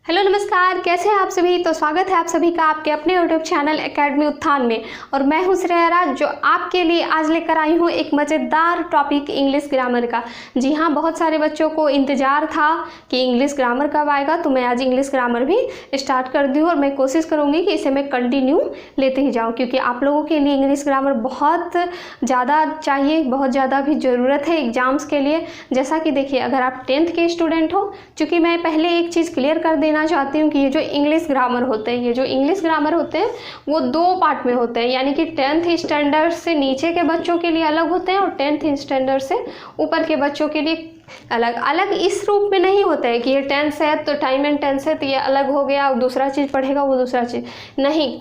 Hello नमस्कार, कैसे हैं आप सभी। तो स्वागत है आप सभी का आपके अपने यूट्यूब चैनल एकेडमी उत्थान में। और मैं हूं श्रेया राज, जो आपके लिए आज लेकर आई हूं एक मज़ेदार टॉपिक इंग्लिश ग्रामर का। जी हां, बहुत सारे बच्चों को इंतज़ार था कि इंग्लिश ग्रामर कब आएगा, तो मैं आज इंग्लिश ग्रामर भी स्टार्ट कर दी हूँ और मैं कोशिश करूँगी कि इसे मैं कंटिन्यू लेते ही जाऊँ, क्योंकि आप लोगों के लिए इंग्लिश ग्रामर बहुत ज़्यादा चाहिए, बहुत ज़्यादा भी ज़रूरत है एग्ज़ाम्स के लिए। जैसा कि देखिए, अगर आप 10th के स्टूडेंट हो, चूँकि मैं पहले एक चीज़ क्लियर कर देना चाहती हूँ कि ये जो इंग्लिश ग्रामर होते हैं वो दो पार्ट में होते हैं, यानी कि 10th स्टैंडर्ड से नीचे के बच्चों के लिए अलग होते हैं और 10th स्टैंडर्ड से ऊपर के बच्चों के लिए अलग अलग। इस रूप में नहीं होता है कि ये 10th है तो टाइम एंड टेंस है तो ये अलग हो गया और दूसरा चीज़ पढ़ेगा वो दूसरा चीज़ नहीं।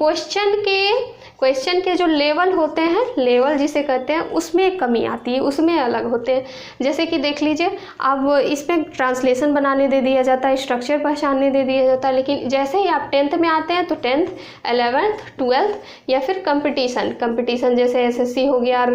क्वेश्चन के जो लेवल होते हैं, लेवल जिसे कहते हैं, उसमें कमी आती है, उसमें अलग होते हैं। जैसे कि देख लीजिए, अब इसमें ट्रांसलेशन बनाने दे दिया जाता है, स्ट्रक्चर पहचानने दे दिया जाता है, लेकिन जैसे ही आप 10th में आते हैं तो 10th, 11th, 12th या फिर कंपटीशन जैसे SSC हो गया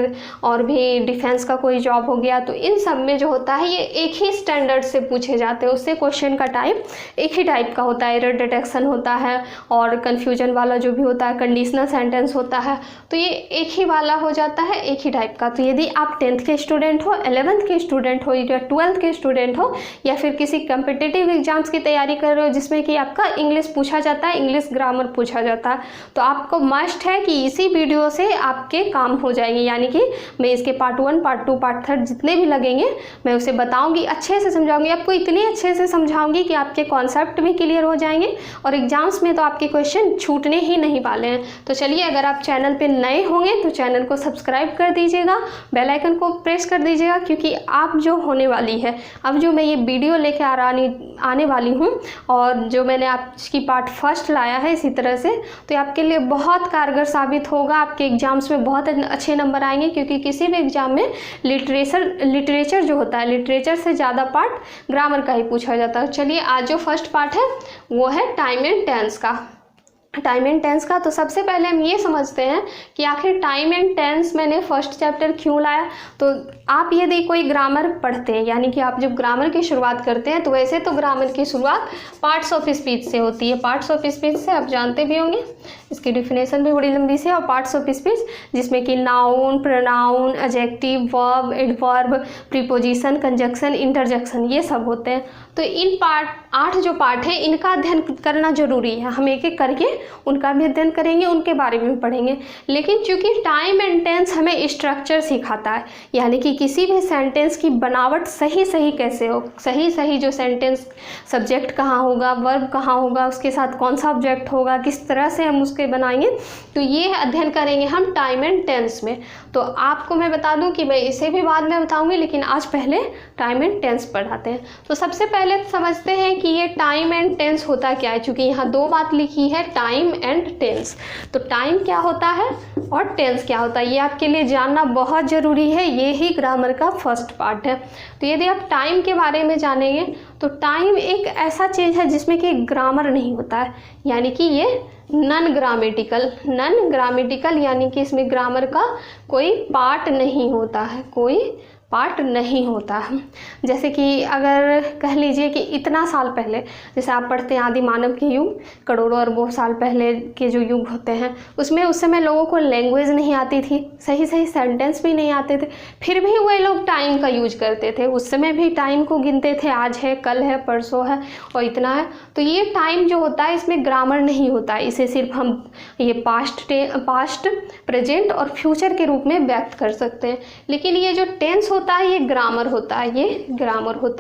और भी डिफेंस का कोई जॉब हो गया, तो इन सब में जो होता है ये एक ही स्टैंडर्ड से पूछे जाते हैं। उससे क्वेश्चन का टाइप एक ही टाइप का होता है, एरर डिटेक्शन होता है और कन्फ्यूजन वाला जो भी होता है, कंडीशनल सेंटेंस होता है, तो ये एक ही वाला हो जाता है, एक ही टाइप का। तो यदि आप 10th के स्टूडेंट हो, 11th के स्टूडेंट हो या 12th के स्टूडेंट हो या फिर किसी कम्पिटिटिव एग्जाम्स की तैयारी कर रहे हो जिसमें कि आपका इंग्लिश पूछा जाता है, इंग्लिश ग्रामर पूछा जाता है, तो आपको मस्ट है कि इसी वीडियो से आपके काम हो जाएंगे। यानी कि मैं इसके पार्ट 1, पार्ट 2, पार्ट 3 जितने भी लगेंगे मैं उसे बताऊंगी, अच्छे से समझाऊंगी, आपको इतने अच्छे से समझाऊंगी कि आपके कॉन्सेप्ट भी क्लियर हो जाएंगे और एग्जाम्स में तो आपके क्वेश्चन छूटने ही नहीं वाले हैं। तो चलिए, अगर आप चैनल पे नए होंगे तो चैनल को सब्सक्राइब कर दीजिएगा, बेल आइकन को प्रेस कर दीजिएगा, क्योंकि आप जो होने वाली है, अब जो मैं ये वीडियो लेके आने वाली हूँ और जो मैंने आपकी पार्ट 1 लाया है इसी तरह से, तो ये आपके लिए बहुत कारगर साबित होगा। आपके एग्जाम्स में बहुत अच्छे नंबर आएंगे, क्योंकि किसी भी एग्जाम में लिटरेचर जो होता है, लिटरेचर से ज़्यादा पार्ट ग्रामर का ही पूछा जाता है। चलिए, आज जो फर्स्ट पार्ट है वो है टाइम एंड टेंस का। तो सबसे पहले हम ये समझते हैं कि आखिर टाइम एंड टेंस मैंने फर्स्ट चैप्टर क्यों लाया। तो आप यदि कोई ग्रामर पढ़ते हैं, यानी कि आप जब ग्रामर की शुरुआत करते हैं, तो वैसे तो ग्रामर की शुरुआत पार्ट्स ऑफ स्पीच से होती है। पार्ट्स ऑफ स्पीच से आप जानते भी होंगे, इसकी डिफिनेशन भी बड़ी लंबी सी है। और पार्ट्स ऑफ स्पीच जिसमें कि noun, pronoun, adjective, verb, adverb, preposition, conjunction, interjection, ये सब होते हैं। तो इन 8 जो पार्ट है इनका अध्ययन करना जरूरी है। हम एक एक करके उनका भी अध्ययन करेंगे, उनके बारे में पढ़ेंगे। लेकिन चूंकि टाइम एंड टेंस हमें स्ट्रक्चर सिखाता है, यानी कि किसी भी सेंटेंस की बनावट सही कैसे हो, सही जो सेंटेंस, सब्जेक्ट कहाँ होगा, वर्ब कहाँ होगा, उसके साथ कौन सा ऑब्जेक्ट होगा, किस तरह से हम उसके बनाएंगे, तो ये अध्ययन करेंगे हम टाइम एंड टेंस में। तो आपको मैं बता दूं कि मैं इसे भी बाद में बताऊंगी, लेकिन आज पहले टाइम एंड टेंस पढ़ाते हैं। तो सबसे पहले समझते हैं कि ये टाइम एंड टेंस होता क्या है, क्योंकि यहाँ 2 बात लिखी है, टाइम एंड टेंस। तो टाइम क्या होता है और टेंस क्या होता है, ये आपके लिए जानना बहुत ज़रूरी है। ये ही ग्रामर का फर्स्ट पार्ट है। तो यदि आप टाइम के बारे में जानेंगे तो टाइम एक ऐसा चीज़ है जिसमें कि ग्रामर नहीं होता है, यानी कि ये नॉन ग्रामेटिकल, यानी कि इसमें ग्रामर का कोई पार्ट नहीं होता है। जैसे कि अगर कह लीजिए कि इतना साल पहले, जैसे आप पढ़ते हैं आदि मानव के युग, करोड़ों अरबों साल पहले के जो युग होते हैं, उसमें उस समय लोगों को लैंग्वेज नहीं आती थी, सही सेंटेंस भी नहीं आते थे, फिर भी वही लोग टाइम का यूज करते थे। उस समय भी टाइम को गिनते थे, आज है, कल है, परसों है और इतना है। तो ये टाइम जो होता है इसमें ग्रामर नहीं होता है, इसे सिर्फ हम ये पास्ट, प्रेजेंट और फ्यूचर के रूप में व्यक्त कर सकते हैं। लेकिन ये जो टेंस होता है ये ग्रामर होता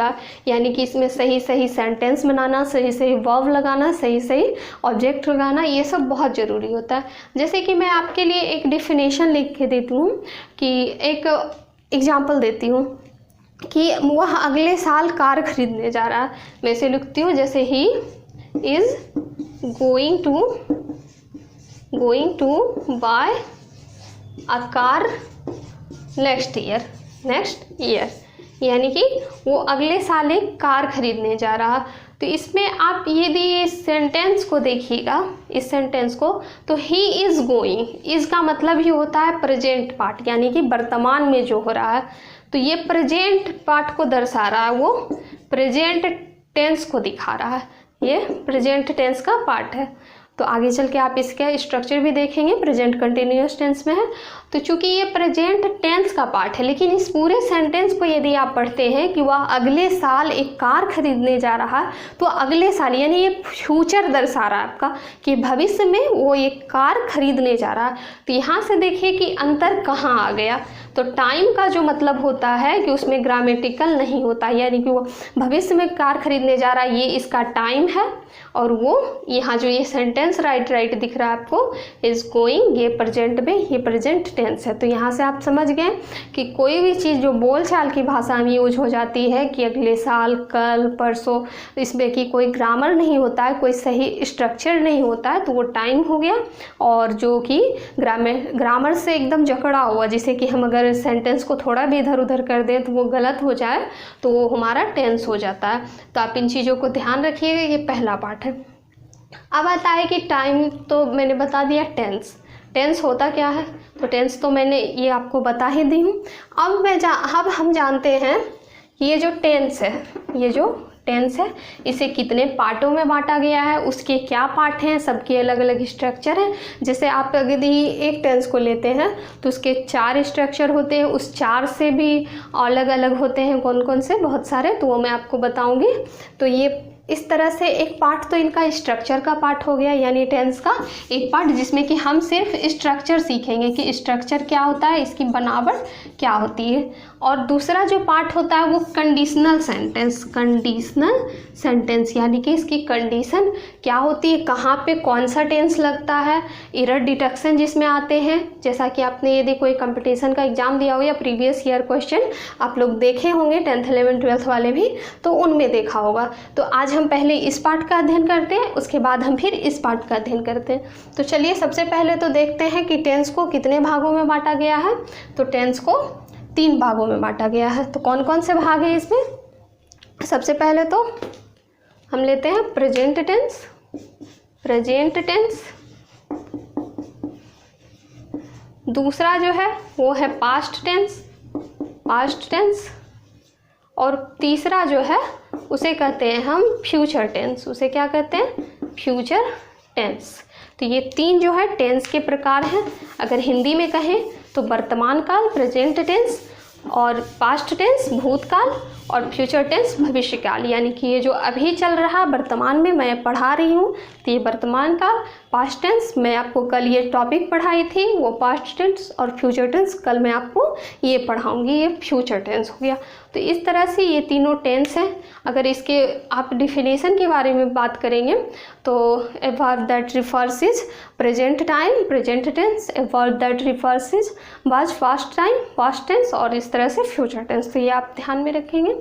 है, यानी कि इसमें सही सेंटेंस बनाना, सही वर्ब लगाना, सही ऑब्जेक्ट लगाना, ये सब बहुत ज़रूरी होता है। जैसे कि मैं आपके लिए एक डिफिनेशन लिख के देती हूँ, कि एक एग्जांपल देती हूँ कि वह अगले साल कार खरीदने जा रहा है। मैं इसे लिखती हूँ, जैसे he is going to buy a car next year, यानी कि वो अगले साल एक कार खरीदने जा रहा। तो इसमें आप यदि इस सेंटेंस को देखिएगा, इस सेंटेंस को, तो ही इज़ गोइंग, इज़ का मतलब ही होता है प्रेजेंट पार्ट, यानी कि वर्तमान में जो हो रहा है। तो ये प्रेजेंट पार्ट को दर्शा रहा है, वो प्रेजेंट टेंस को दिखा रहा है। ये प्रेजेंट टेंस का पार्ट है। तो आगे चल के आप इसका स्ट्रक्चर भी देखेंगे, प्रेजेंट कंटिन्यूअस टेंस में है। तो चूंकि ये प्रेजेंट टेंस का पार्ट है, लेकिन इस पूरे सेंटेंस को यदि आप पढ़ते हैं कि वह अगले साल एक कार खरीदने जा रहा है, तो अगले साल यानी ये फ्यूचर दर्शा रहा है आपका कि भविष्य में वो एक कार खरीदने जा रहा है। तो यहाँ से देखिए कि अंतर कहाँ आ गया। तो टाइम का जो मतलब होता है कि उसमें ग्रामेटिकल नहीं होता, यानी कि वो भविष्य में कार खरीदने जा रहा है, ये इसका टाइम है। और वो यहाँ जो ये सेंटेंस राइट दिख रहा है आपको, इज गोइंग, ये प्रेजेंट में, ये प्रेजेंट टेंस है। तो यहाँ से आप समझ गए कि कोई भी चीज़ जो बोलचाल की भाषा में यूज हो जाती है कि अगले साल, कल, परसों, इसमें कि कोई ग्रामर नहीं होता है, कोई सही स्ट्रक्चर नहीं होता है, तो वो टाइम हो गया। और जो कि ग्रामर से एकदम जकड़ा हुआ, जिसे कि हम अगर सेंटेंस को थोड़ा भी इधर उधर कर दें तो वो गलत हो जाए, तो वो हमारा टेंस हो जाता है। तो आप इन चीज़ों को ध्यान रखिएगा, ये पहला पार्ट है। अब आता है कि टाइम, तो मैंने बता दिया टेंस होता क्या है, तो टेंस तो मैंने ये आपको बता ही दी हूँ। अब हम जानते हैं कि ये जो टेंस है इसे कितने पार्टों में बांटा गया है, उसके क्या पार्ट हैं, सबके अलग अलग स्ट्रक्चर हैं। जैसे आप अगर एक टेंस को लेते हैं तो उसके 4 स्ट्रक्चर होते हैं, उस 4 से भी अलग अलग होते हैं, कौन कौन से, बहुत सारे, तो वो मैं आपको बताऊंगी। तो ये इस तरह से एक पार्ट तो इनका स्ट्रक्चर का पार्ट हो गया, यानी टेंस का एक पार्ट जिसमें कि हम सिर्फ स्ट्रक्चर सीखेंगे कि स्ट्रक्चर क्या होता है, इसकी बनावट क्या होती है। और दूसरा जो पार्ट होता है वो कंडीशनल सेंटेंस, यानी कि इसकी कंडीशन क्या होती है, कहाँ पे कौन सा टेंस लगता है, एरर डिटेक्शन जिसमें आते हैं। जैसा कि आपने यदि कोई कंपटीशन का एग्जाम दिया हो या प्रीवियस ईयर क्वेश्चन आप लोग देखे होंगे 10th 11th 12th वाले भी, तो उनमें देखा होगा। तो आज हम पहले इस पार्ट का अध्ययन करते हैं, उसके बाद हम फिर इस पार्ट का अध्ययन करते हैं। तो चलिए सबसे पहले तो देखते हैं कि टेंस को कितने भागों में बांटा गया है। तो टेंस को 3 भागों में बांटा गया है। तो कौन कौन से भाग हैं इसमें? सबसे पहले तो हम लेते हैं प्रेजेंट टेंस, दूसरा जो है वो है पास्ट टेंस, और तीसरा जो है उसे कहते हैं हम फ्यूचर टेंस। उसे क्या कहते हैं? Future tense. तो ये 3 जो है टेंस के प्रकार हैं। अगर हिंदी में कहें तो वर्तमान काल प्रेजेंट टेंस, और पास्ट टेंस भूतकाल, और फ्यूचर टेंस भविष्य काल। यानी कि ये जो अभी चल रहा वर्तमान में मैं पढ़ा रही हूँ तो ये वर्तमान काल, पास्ट टेंस मैं आपको कल ये टॉपिक पढ़ाई थी वो पास्ट टेंस, और फ्यूचर टेंस कल मैं आपको ये पढ़ाऊँगी, ये फ्यूचर टेंस हो गया। तो इस तरह से ये तीनों टेंस हैं। अगर इसके आप डिफिनेशन के बारे में बात करेंगे तो a verb that refers is present time present tense, a verb that refers is was past time past tense, और इस तरह से फ्यूचर टेंस। तो ये आप ध्यान में रखेंगे।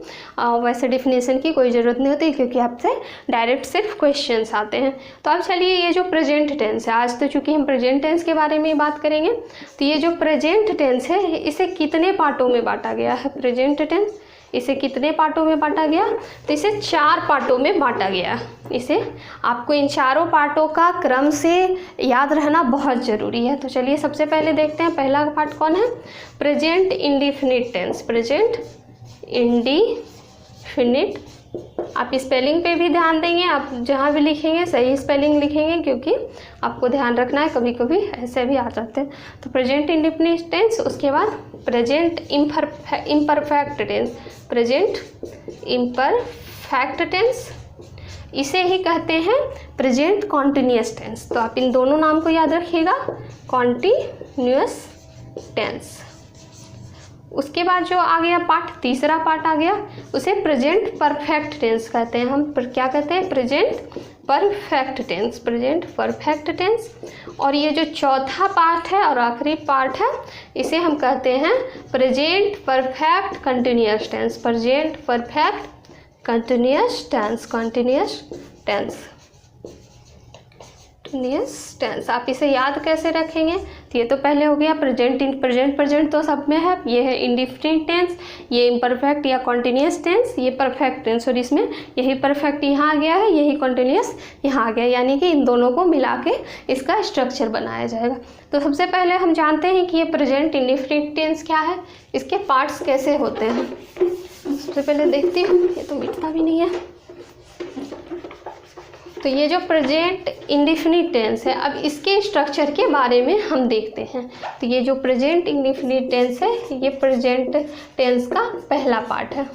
वैसे डिफिनेशन की कोई ज़रूरत नहीं होती क्योंकि आपसे डायरेक्ट सिर्फ क्वेश्चंस आते हैं। तो अब चलिए ये जो प्रेजेंट टेंस है, आज तो चूँकि हम प्रेजेंट टेंस के बारे में बात करेंगे, तो ये जो प्रेजेंट टेंस है इसे कितने पार्टों में बांटा गया है? प्रेजेंट टेंस इसे कितने पार्टों में बांटा गया? तो इसे 4 पार्टों में बांटा गया। इसे आपको इन चारों पार्टों का क्रम से याद रहना बहुत ज़रूरी है। तो चलिए सबसे पहले देखते हैं पहला पार्ट कौन है? Present indefinite tense. Present indefinite, आप स्पेलिंग पे भी ध्यान देंगे, आप जहाँ भी लिखेंगे सही स्पेलिंग लिखेंगे क्योंकि आपको ध्यान रखना है, कभी कभी ऐसे भी आ जाते हैं। तो प्रेजेंट इंडिफिनिट टेंस, उसके बाद present imperfect tense. Present imperfect tense, इसे ही कहते हैं प्रेजेंट कॉन्टिन्यूअस टेंस। तो आप इन दोनों नाम को याद रखिएगा, कॉन्टिन्यूअस टेंस। उसके बाद जो आ गया पार्ट, तीसरा पार्ट आ गया, उसे प्रेजेंट परफेक्ट टेंस कहते हैं। हम क्या कहते हैं? Present perfect tense, present perfect tense. और ये जो चौथा पार्ट है और आखिरी पार्ट है, इसे हम कहते हैं present perfect continuous tense. Present perfect continuous tense, continuous tense. आप इसे याद कैसे रखेंगे? तो ये तो पहले हो गया प्रेजेंट तो सब में है। ये है इंडिफिनिट टेंस, ये इम्परफेक्ट या कॉन्टिन्यूअस टेंस, ये परफेक्ट टेंस, और इसमें यही परफेक्ट यहाँ आ गया है, यही कॉन्टिन्यूअस यहाँ आ गया, यानी कि इन दोनों को मिला के इसका स्ट्रक्चर बनाया जाएगा। तो सबसे पहले हम जानते हैं कि ये प्रेजेंट इंडिफिनिट टेंस क्या है, इसके पार्ट्स कैसे होते हैं। सबसे पहले देखती हूँ, ये तो मिटता भी नहीं है। तो ये जो प्रेजेंट इंडेफिनिट टेंस है, अब इसके स्ट्रक्चर के बारे में हम देखते हैं। तो ये जो प्रेजेंट इंडेफिनिट टेंस है, ये प्रेजेंट टेंस का पहला पार्ट है।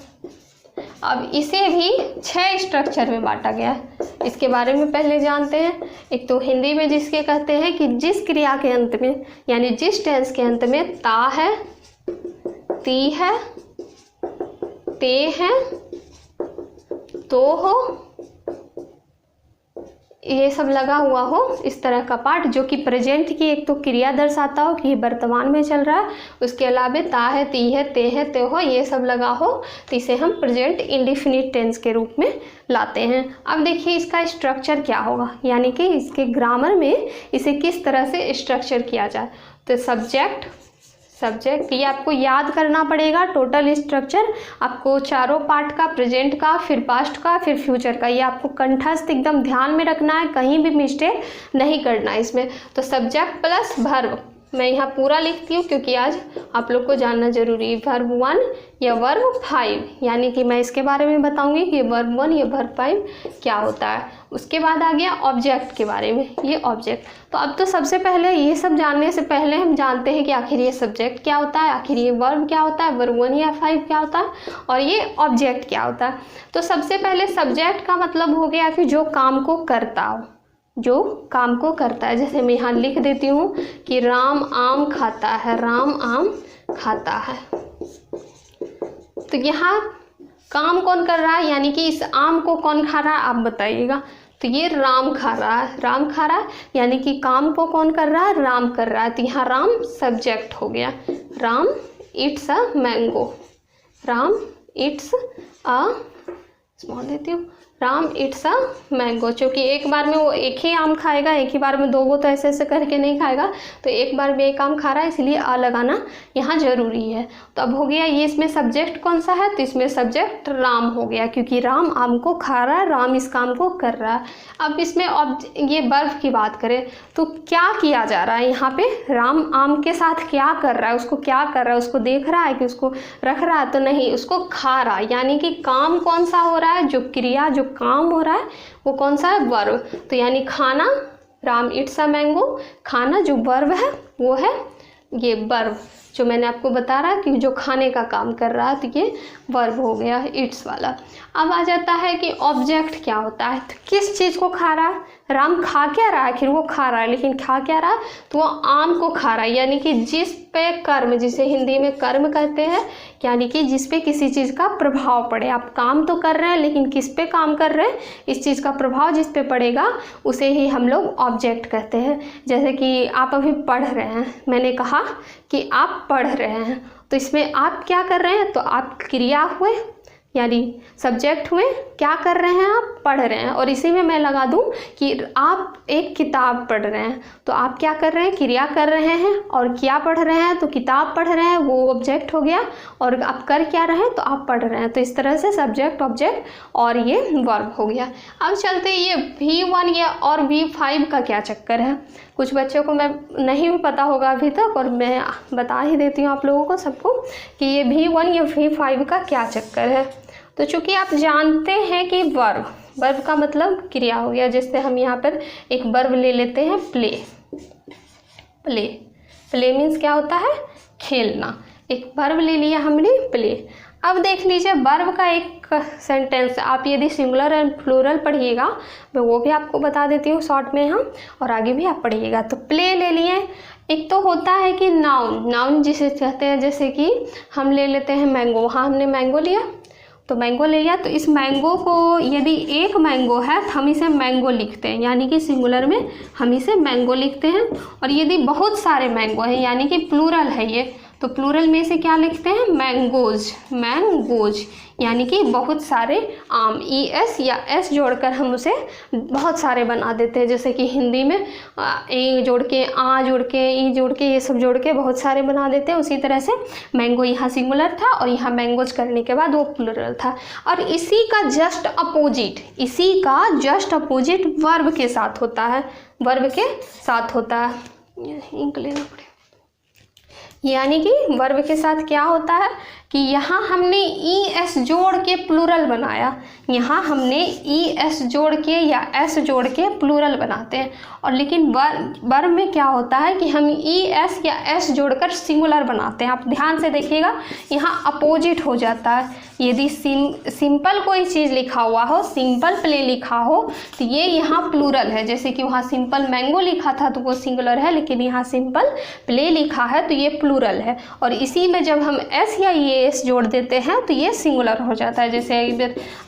अब इसे भी 6 स्ट्रक्चर में बांटा गया है। इसके बारे में पहले जानते हैं। एक तो हिंदी में जिसके कहते हैं कि जिस क्रिया के अंत में, यानी जिस टेंस के अंत में ता है, ती है, ते है, तो हो, ये सब लगा हुआ हो, इस तरह का पार्ट जो कि प्रेजेंट की एक तो क्रिया दर्शाता हो कि वर्तमान में चल रहा है, उसके अलावा ता है, ती है, ते है, ते हो, ये सब लगा हो, तो इसे हम प्रेजेंट इंडेफिनिट टेंस के रूप में लाते हैं। अब देखिए इसका स्ट्रक्चर क्या होगा, यानी कि इसके ग्रामर में इसे किस तरह से स्ट्रक्चर किया जाए। तो सब्जेक्ट ये आपको याद करना पड़ेगा। टोटल स्ट्रक्चर आपको चारों पार्ट का, प्रेजेंट का, फिर पास्ट का, फिर फ्यूचर का, ये आपको कंठस्थ एकदम ध्यान में रखना है, कहीं भी मिस्टेक नहीं करना है इसमें। तो सब्जेक्ट प्लस वर्ब, मैं यहाँ पूरा लिखती हूँ क्योंकि आज आप लोग को जानना जरूरी है। वर्ब 1 या वर्ब 5, यानी कि मैं इसके बारे में बताऊंगी कि वर्ब 1 या वर्ब 5 क्या होता है। उसके बाद आ गया ऑब्जेक्ट के बारे में, ये ऑब्जेक्ट। तो अब तो सबसे पहले ये सब जानने से पहले हम जानते हैं कि आखिर ये सब्जेक्ट क्या होता है, आखिर ये वर्ब क्या होता है, वर्ब 1 या 5 क्या होता है, और ये ऑब्जेक्ट क्या होता है। तो सबसे पहले सब्जेक्ट का मतलब हो गया कि जो काम को करता हो, जो काम को करता है। जैसे मैं यहाँ लिख देती हूँ कि राम आम खाता है, राम आम खाता है। तो यहाँ काम कौन कर रहा है, यानी कि इस आम को कौन खा रहा है, आप बताइएगा। तो ये राम खा रहा है, राम खा रहा है, यानी कि काम को कौन कर रहा है, राम कर रहा है। तो यहाँ राम सब्जेक्ट हो गया। Ram it's a mango, Ram it's a, small देती हूँ, राम इट्स अ मैंगो। चूँकि एक बार में वो एक ही आम खाएगा, एक ही बार में 2 तो ऐसे ऐसे करके नहीं खाएगा, तो एक बार में एक आम खा रहा है, इसलिए आ लगाना यहाँ ज़रूरी है। तो अब हो गया ये, इसमें सब्जेक्ट कौन सा है, तो इसमें सब्जेक्ट राम हो गया, क्योंकि राम आम को खा रहा है, राम इस काम को कर रहा है। अब इसमें ये वर्ब की बात करें तो क्या किया जा रहा है यहाँ पे, राम आम के साथ क्या कर रहा है, उसको क्या कर रहा है, उसको देख रहा है कि उसको रख रहा है, तो नहीं, उसको खा रहा है। यानी कि काम कौन सा हो रहा है, जो क्रिया, जो काम हो रहा है वो कौन सा है, वर्ब। तो यानी खाना, राम इट्स अ मैंगो, खाना जो वर्ब है वो है ये वर्ब, जो मैंने आपको बता रहा कि जो खाने का काम कर रहा है, तो ये वर्ब हो गया इट्स वाला। अब आ जाता है कि ऑब्जेक्ट क्या होता है, तो किस चीज़ को खा रहा है, राम खा क्या रहा है, आखिर वो खा रहा है, लेकिन खा क्या रहा है, तो वो आम को खा रहा है। यानी कि जिस पे कर्म, जिसे हिंदी में कर्म कहते हैं, यानी कि जिस पे किसी चीज़ का प्रभाव पड़े। आप काम तो कर रहे हैं, लेकिन किस पे काम कर रहे हैं, इस चीज़ का प्रभाव जिस पे पड़ेगा उसे ही हम लोग ऑब्जेक्ट कहते हैं। जैसे कि आप अभी पढ़ रहे हैं, मैंने कहा कि आप पढ़ रहे हैं, तो इसमें आप क्या कर रहे हैं, तो आप क्रिया हुए, यानी सब्जेक्ट हुए, क्या कर रहे हैं, आप पढ़ रहे हैं। और इसी में मैं लगा दूं कि आप एक किताब पढ़ रहे हैं, तो आप क्या कर रहे हैं, क्रिया कर रहे हैं, और क्या पढ़ रहे हैं, तो किताब पढ़ रहे हैं, वो ऑब्जेक्ट हो गया, और आप कर क्या रहे हैं, तो आप पढ़ रहे हैं। तो इस तरह से सब्जेक्ट, ऑब्जेक्ट और ये वर्ब हो गया। अब चलते ये V1 या और V5 का क्या चक्कर है, कुछ बच्चों को मैं नहीं भी पता होगा अभी तक, और मैं बता ही देती हूँ आप लोगों को सबको कि ये V1 या V5 का क्या चक्कर है। तो चूँकि आप जानते हैं कि वर्ब का मतलब क्रिया हो गया, जैसे हम यहाँ पर एक वर्ब ले लेते हैं, प्ले मीन्स क्या होता है, खेलना। एक वर्ब ले लिया हमने, प्ले। अब देख लीजिए वर्ब का एक सेंटेंस, आप यदि सिंगुलर एंड प्लूरल पढ़िएगा, मैं वो भी आपको बता देती हूँ शॉर्ट में यहाँ, और आगे भी आप पढ़िएगा। तो प्ले ले लिए। एक तो होता है कि नाउन जिसे कहते हैं, जैसे कि हम ले लेते हैं मैंगो, वहाँ हमने मैंगो लिया, तो मैंगो ले लिया, तो इस मैंगो को यदि एक मैंगो है तो हम इसे मैंगो लिखते हैं, यानी कि सिंगुलर में हम इसे मैंगो लिखते हैं। और यदि बहुत सारे मैंगो हैं, यानी कि प्लूरल है ये, तो प्लूरल में से क्या लिखते हैं, मैंगोज, यानी कि बहुत सारे आम। ES या S जोड़कर हम उसे बहुत सारे बना देते हैं, जैसे कि हिंदी में ए जोड़ के, आ जोड़ के, ई जोड़ के, ये सब जोड़ के बहुत सारे बना देते हैं। उसी तरह से मैंगो यहाँ सिंगुलर था और यहाँ मैंगोज करने के बाद वो प्लूरल था। और इसी का जस्ट अपोजिट वर्ब के साथ होता है, इंक लेना पड़ेगा। यानी कि वर्ब के साथ क्या होता है कि यहाँ हमने ES जोड़ के प्लूरल बनाया, यहाँ हमने ES जोड़ के या S जोड़ के प्लूरल बनाते हैं, और लेकिन वर्ब में क्या होता है कि हम ES या S जोड़कर सिंगुलर बनाते हैं। आप ध्यान से देखिएगा, यहाँ अपोजिट हो जाता है। यदि सिंपल कोई चीज़ लिखा हुआ हो, सिंपल प्ले लिखा हो, तो ये यहाँ प्लूरल है। जैसे कि वहाँ सिंपल मैंगो लिखा था तो वो सिंगुलर है, लेकिन यहाँ सिंपल प्ले लिखा है तो ये प्लूरल है। और इसी में जब हम S या ES जोड़ देते हैं तो ये सिंगुलर हो जाता है। जैसे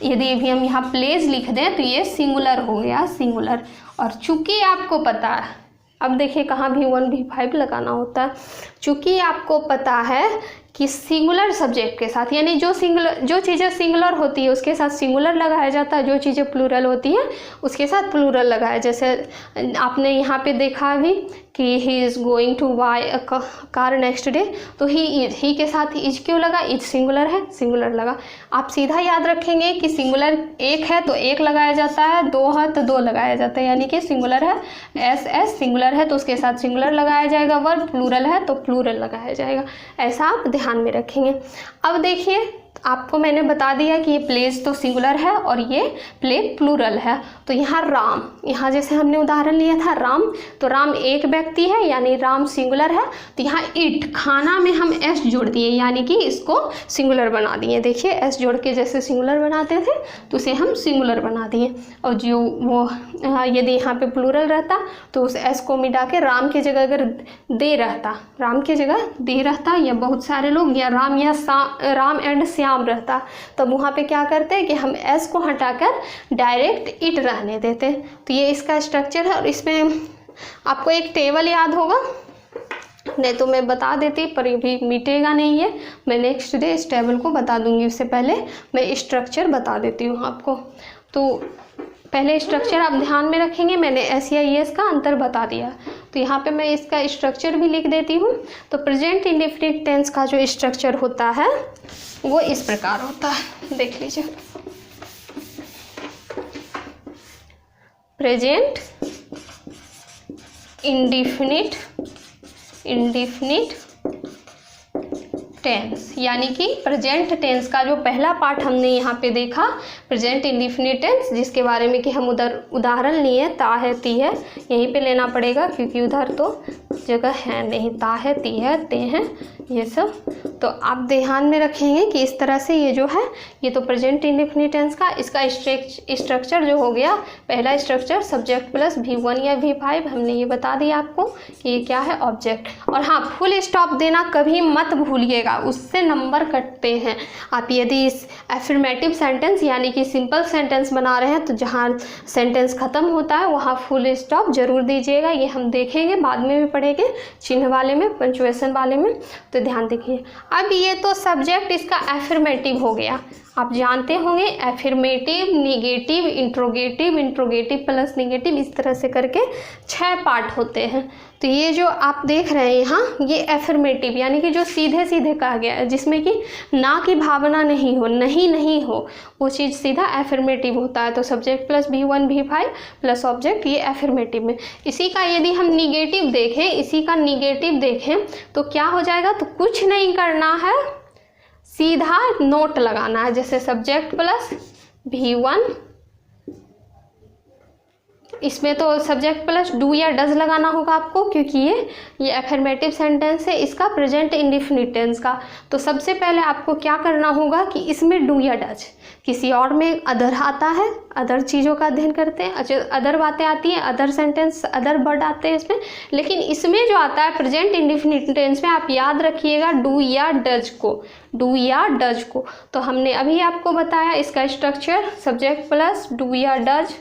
यदि भी हम यहाँ प्लेज लिख दें तो ये सिंगुलर हो गया, सिंगुलर। और चूँकि आपको पता है, अब देखिए कहाँ V1 V5 लगाना होता है। चूँकि आपको पता है कि सिंगुलर सब्जेक्ट के साथ, यानी जो चीज़ें सिंगुलर होती है उसके साथ सिंगुलर लगाया जाता है, जो चीज़ें प्लूरल होती हैं उसके साथ प्लूरल लगाया। जैसे आपने यहाँ पे देखा भी कि he is going to buy a car next day, तो ही के साथ इज क्यों लगा? इज सिंगुलर है, सिंगुलर लगा। आप सीधा याद रखेंगे कि सिंगुलर एक है तो एक लगाया जाता है, दो है तो दो लगाया जाता है, यानी कि सिंगुलर है एस सिंगुलर है तो उसके साथ सिंगुलर लगाया जाएगा, वर्ब प्लूरल है तो प्लूरल लगाया जाएगा। ऐसा आप ध्यान में रखेंगे। अब देखिए, आपको मैंने बता दिया कि ये प्लेज तो सिंगुलर है और ये प्ले प्लूरल है। तो यहाँ राम, यहाँ जैसे हमने उदाहरण लिया था राम, तो राम एक व्यक्ति है यानी राम सिंगुलर है। तो यहाँ इट, खाना में हम एस जोड़ दिए यानी कि इसको सिंगुलर बना दिए। देखिए एस जोड़ के जैसे सिंगुलर बनाते थे तो उसे हम सिंगुलर बना दिए। और जो वो यदि यहाँ पे प्लूरल रहता तो उस एस को मिटा के राम की जगह अगर दे रहता, राम की जगह दे रहता, या बहुत सारे लोग या राम या राम एंड श्याम रहता, तब वहाँ पे क्या करते हैं कि हम एस को हटाकर डायरेक्ट इट रहने देते। तो ये इसका स्ट्रक्चर है। और इसमें आपको एक टेबल याद होगा, नहीं तो मैं बता देती पर ये भी मिटेगा नहीं है, मैं नेक्स्ट डे इस टेबल को बता दूंगी। उससे पहले मैं स्ट्रक्चर बता देती हूँ आपको। तो पहले स्ट्रक्चर आप ध्यान में रखेंगे, मैंने एस या ES का अंतर बता दिया। तो यहाँ पे मैं इसका स्ट्रक्चर भी लिख देती हूँ। तो प्रेजेंट इंडेफिनिट टेंस का जो स्ट्रक्चर होता है वो इस प्रकार होता है, देख लीजिए। प्रेजेंट इंडेफिनिट टेंस, यानी कि प्रेजेंट टेंस का जो पहला पार्ट हमने यहाँ पे देखा, प्रेजेंट इंडेफिनिट टेंस, जिसके बारे में कि हम उधर उदाहरण लिए ता है ती है, यहीं पे लेना पड़ेगा क्योंकि उधर तो जगह है नहीं। ता है ती है ते हैं ये सब, तो आप ध्यान में रखेंगे कि इस तरह से ये जो है ये तो प्रेजेंट इंडेफिनिट टेंस का, इसका स्ट्रक्चर जो हो गया, पहला स्ट्रक्चर सब्जेक्ट प्लस V1 या V5, हमने ये बता दिया आपको कि ये क्या है, ऑब्जेक्ट। और हाँ, फुल स्टॉप देना कभी मत भूलिएगा, उससे नंबर कटते हैं। आप यदि इस एफर्मेटिव सेंटेंस यानी कि सिंपल सेंटेंस बना रहे हैं तो जहाँ सेंटेंस ख़त्म होता है वहाँ फुल स्टॉप जरूर दीजिएगा। ये हम देखेंगे, बाद में भी पढ़ेंगे चिन्ह वाले में, पंक्चुएशन वाले में, तो ध्यान देखिए। अब ये तो सब्जेक्ट इसका एफर्मेटिव हो गया, आप जानते होंगे affirmative, negative, interrogative, interrogative plus negative, इस तरह से करके 6 पार्ट होते हैं। तो ये जो आप देख रहे हैं यहाँ, ये एफर्मेटिव यानी कि जो सीधे सीधे कहा गया है, जिसमें कि ना की भावना नहीं हो, नहीं हो, वो चीज़ सीधा एफर्मेटिव होता है। तो subject plus V1 V5 plus object, ये एफर्मेटिव में। इसी का यदि हम निगेटिव देखें तो क्या हो जाएगा? तो कुछ नहीं करना है, सीधा नोट लगाना है। जैसे सब्जेक्ट प्लस V1, इसमें तो सब्जेक्ट प्लस डू या डज लगाना होगा आपको, क्योंकि ये एफर्मेटिव सेंटेंस है इसका, प्रेजेंट इंडेफिनिट टेंस का। तो सबसे पहले आपको क्या करना होगा कि इसमें डू या डज, किसी और में अदर आता है, अदर चीज़ों का अध्ययन करते हैं, अदर बातें आती हैं, अदर सेंटेंस, अदर वर्ड आते हैं इसमें। लेकिन इसमें जो आता है प्रेजेंट इंडेफिनिट टेंस में, आप याद रखिएगा डू या डज को। तो हमने अभी आपको बताया इसका स्ट्रक्चर, सब्जेक्ट प्लस डू या डज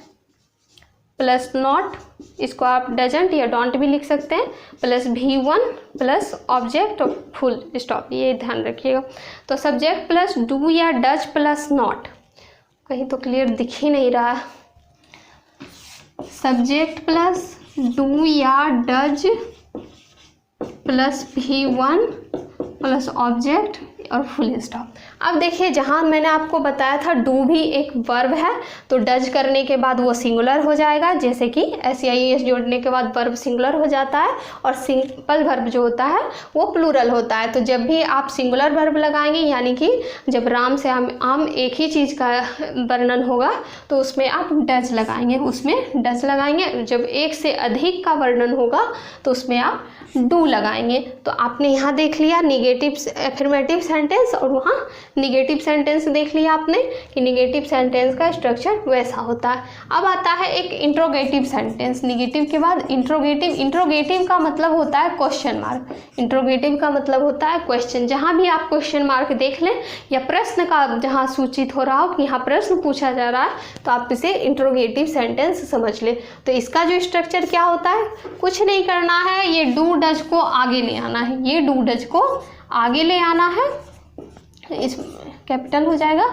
प्लस नॉट, इसको आप डजंट या डोंट भी लिख सकते हैं, प्लस V1 प्लस ऑब्जेक्ट और फुल स्टॉप, ये ध्यान रखिएगा। तो सब्जेक्ट प्लस डू या डज प्लस नॉट, कहीं तो क्लियर दिख ही नहीं रहा, सब्जेक्ट प्लस डू या does plus V1 plus object और फुल स्टॉप। अब देखिए, जहाँ मैंने आपको बताया था डू भी एक वर्ब है, तो डज करने के बाद वो सिंगुलर हो जाएगा, जैसे कि SEIES जोड़ने के बाद वर्ब सिंगुलर हो जाता है, और सिंपल वर्ब जो होता है वो प्लूरल होता है। तो जब भी आप सिंगुलर वर्ब लगाएंगे, यानी कि जब राम से आम एक ही चीज़ का वर्णन होगा तो उसमें आप डज लगाएंगे, उसमें डज लगाएंगे। जब एक से अधिक का वर्णन होगा तो उसमें आप डू लगाएंगे। तो आपने यहाँ देख लिया निगेटिव एफर्मेटिव सेंटेंस, और वहाँ निगेटिव सेंटेंस देख लिया आपने कि निगेटिव सेंटेंस का स्ट्रक्चर वैसा होता है। अब आता है एक इंट्रोगेटिव सेंटेंस। निगेटिव के बाद इंट्रोगेटिव। इंट्रोगेटिव का मतलब होता है क्वेश्चन मार्क। इंट्रोगेटिव का मतलब होता है क्वेश्चन। जहाँ भी आप क्वेश्चन मार्क देख लें या प्रश्न का जहाँ सूचित हो रहा हो कि यहाँ प्रश्न पूछा जा रहा है, तो आप इसे इंट्रोगेटिव सेंटेंस समझ लें। तो इसका जो स्ट्रक्चर क्या होता है, कुछ नहीं करना है, ये डू डज को आगे ले आना है, ये डू डज को आगे ले आना है, इस कैपिटल हो जाएगा,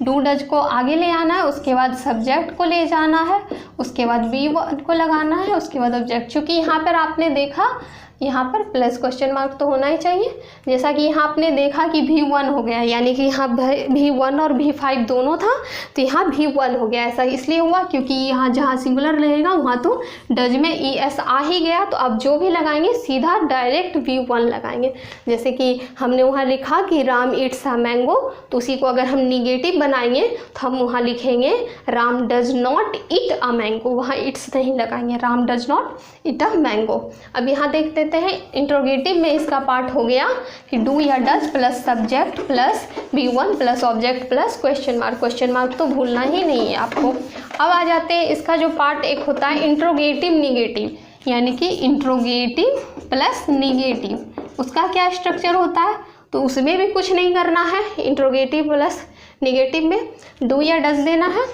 डू डज को आगे ले आना है, उसके बाद सब्जेक्ट को ले जाना है, उसके बाद V1 को लगाना है, उसके बाद ऑब्जेक्ट। चूँकि यहाँ पर आपने देखा यहाँ पर प्लस क्वेश्चन मार्क तो होना ही चाहिए, जैसा कि यहाँ आपने देखा कि V1 हो गया, यानी कि यहाँ V1 और V5 दोनों था, तो यहाँ V1 हो गया। ऐसा इसलिए हुआ क्योंकि यहाँ जहाँ सिंगुलर रहेगा वहाँ तो डज में ES आ ही गया, तो अब जो भी लगाएंगे सीधा डायरेक्ट V1 लगाएंगे। जैसे कि हमने वहाँ लिखा कि राम ईट्स अ मैंगो, तो उसी को अगर हम निगेटिव बनाएंगे तो हम वहाँ लिखेंगे Ram does not eat a mango, वहाँ इट्स नहीं लगाएंगे, Ram does not eat a mango. अब यहाँ देखते हैं इंट्रोगेटिव में इसका पार्ट हो गया कि डू या does plus subject plus V1 plus object plus question mark. Question mark तो भूलना ही नहीं है आपको। अब आ जाते हैं इसका जो पार्ट एक होता है इंट्रोगेटिव निगेटिव, यानी कि इंट्रोगेटिव प्लस निगेटिव, उसका क्या स्ट्रक्चर होता है, तो उसमें भी कुछ नहीं करना है। इंट्रोगेटिव प्लस निगेटिव में डू या डज देना है,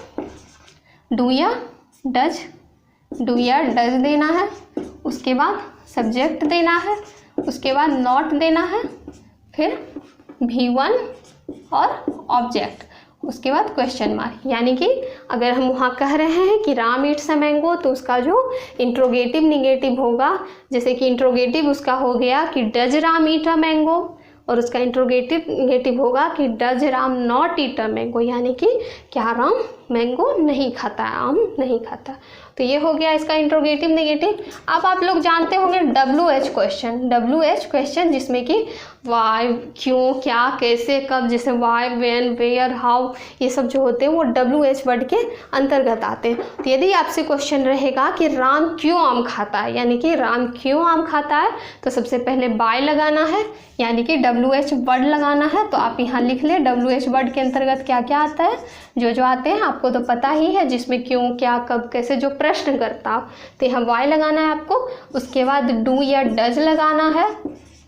डू या डज देना है, उसके बाद सब्जेक्ट देना है, उसके बाद नॉट देना है, फिर V1 और ऑब्जेक्ट, उसके बाद क्वेश्चन मार्क। यानी कि अगर हम वहाँ कह रहे हैं कि राम ईट्स अ मैंगो, तो उसका जो इंट्रोगेटिव निगेटिव होगा, जैसे कि इंट्रोगेटिव उसका हो गया कि does Ram eat a mango, और उसका इंट्रोगेटिव निगेटिव होगा कि does Ram not eat a mango, यानी कि क्या राम मैंगो नहीं खाता है, आम नहीं खाता। तो ये हो गया इसका इंट्रोगेटिव निगेटिव। अब आप लोग जानते होंगे WH क्वेश्चन, जिसमें कि वाई, क्यों, क्या, कैसे, कब, जैसे वाई, व्हेन, वेयर, हाउ, ये सब जो होते हैं वो WH वर्ड के अंतर्गत आते हैं। तो यदि आपसे क्वेश्चन रहेगा कि राम क्यों आम खाता है, यानी कि राम क्यों आम खाता है, तो सबसे पहले बाय लगाना है, यानी कि WH वर्ड लगाना है। तो आप यहाँ लिख लें WH वर्ड के अंतर्गत क्या क्या आता है, जो आते हैं आपको तो पता ही है, जिसमें क्यों, क्या, कब, कैसे जो प्रश्न करता हो, तो यहाँ वाई लगाना है आपको। उसके बाद डू या डज लगाना है,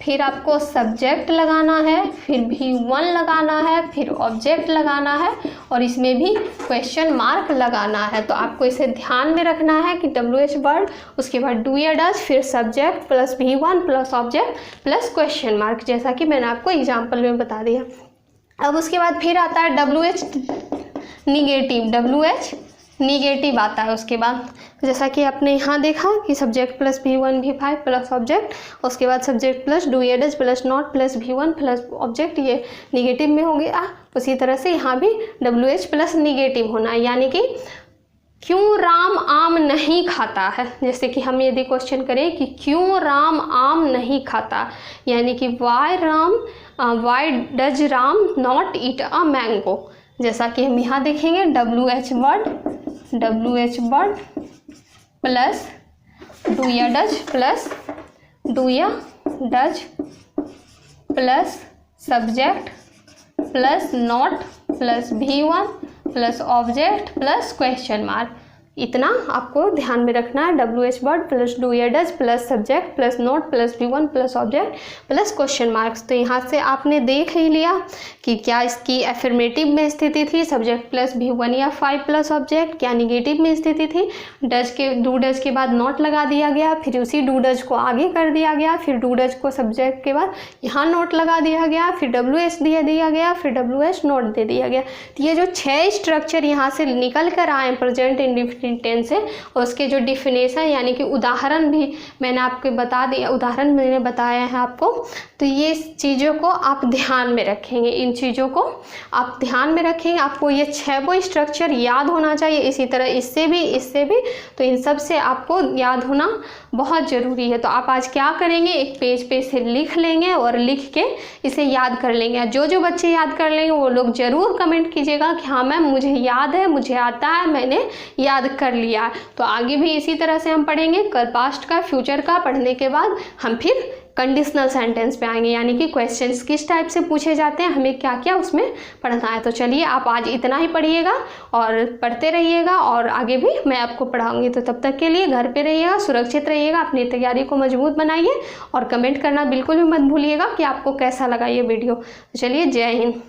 फिर आपको सब्जेक्ट लगाना है, फिर V1 लगाना है, फिर ऑब्जेक्ट लगाना है, और इसमें भी क्वेश्चन मार्क लगाना है। तो आपको इसे ध्यान में रखना है कि WH वर्ड, उसके बाद डू या डज, फिर subject plus V1 plus object plus question mark, जैसा कि मैंने आपको एग्जाम्पल में बता दिया। अब उसके बाद फिर आता है WH निगेटिव आता है। उसके बाद जैसा कि आपने यहाँ देखा कि subject plus V1 V5 plus object, उसके बाद सब्जेक्ट प्लस डू या does plus not plus V1 plus object, ये निगेटिव में हो गया। उसी तरह से यहाँ भी WH प्लस निगेटिव होना है, यानी कि क्यों राम आम नहीं खाता है। जैसे कि हम यदि क्वेश्चन करें कि क्यों राम आम नहीं खाता, यानी कि why does Ram not eat a mango. जैसा कि हम यहाँ देखेंगे WH वर्ड प्लस डू या does plus subject plus not plus V1 plus object plus question mark. इतना आपको ध्यान में रखना है। WH वर्ड प्लस डू या does plus subject plus note plus V1 plus object plus question marks. तो यहाँ से आपने देख ही लिया कि क्या इसकी एफर्मेटिव में स्थिति थी सब्जेक्ट प्लस V1 या 5 प्लस ऑब्जेक्ट, क्या निगेटिव में स्थिति थी डू डज के बाद नॉट लगा दिया गया, फिर उसी डू डज को आगे कर दिया गया, फिर डू डज को सब्जेक्ट के बाद यहाँ नोट लगा दिया गया, फिर WH दे दिया गया, फिर WH नोट दे दिया गया। तो ये जो 6 स्ट्रक्चर यहाँ से निकल कर आए प्रेजेंट इंडेफिनिट प्रेजेंट टेंस है और उसके जो डिफिनेशन यानी कि उदाहरण भी मैंने आपको बता दिया, उदाहरण मैंने बताया है आपको। तो ये चीज़ों को आप ध्यान में रखेंगे, इन चीज़ों को आप ध्यान में रखेंगे। आपको ये 6 स्ट्रक्चर याद होना चाहिए, इसी तरह इससे भी, तो इन सब से आपको याद होना बहुत ज़रूरी है। तो आप आज क्या करेंगे, एक पेज पे इसे लिख लेंगे और लिख के इसे याद कर लेंगे। जो बच्चे याद कर लेंगे वो लोग ज़रूर कमेंट कीजिएगा कि हाँ मैम मुझे याद है, मुझे आता है, मैंने याद कर लिया। तो आगे भी इसी तरह से हम पढ़ेंगे। कल पास्ट का, फ्यूचर का पढ़ने के बाद हम फिर कंडीशनल सेंटेंस पे आएंगे, यानी कि क्वेश्चंस किस टाइप से पूछे जाते हैं, हमें क्या क्या उसमें पढ़ना है। तो चलिए आप आज इतना ही पढ़िएगा और पढ़ते रहिएगा और आगे भी मैं आपको पढ़ाऊंगी। तो तब तक के लिए घर पे रहिएगा, सुरक्षित रहिएगा, अपनी तैयारी को मजबूत बनाइए और कमेंट करना बिल्कुल भी मत भूलिएगा कि आपको कैसा लगा ये वीडियो। तो चलिए, जय हिंद।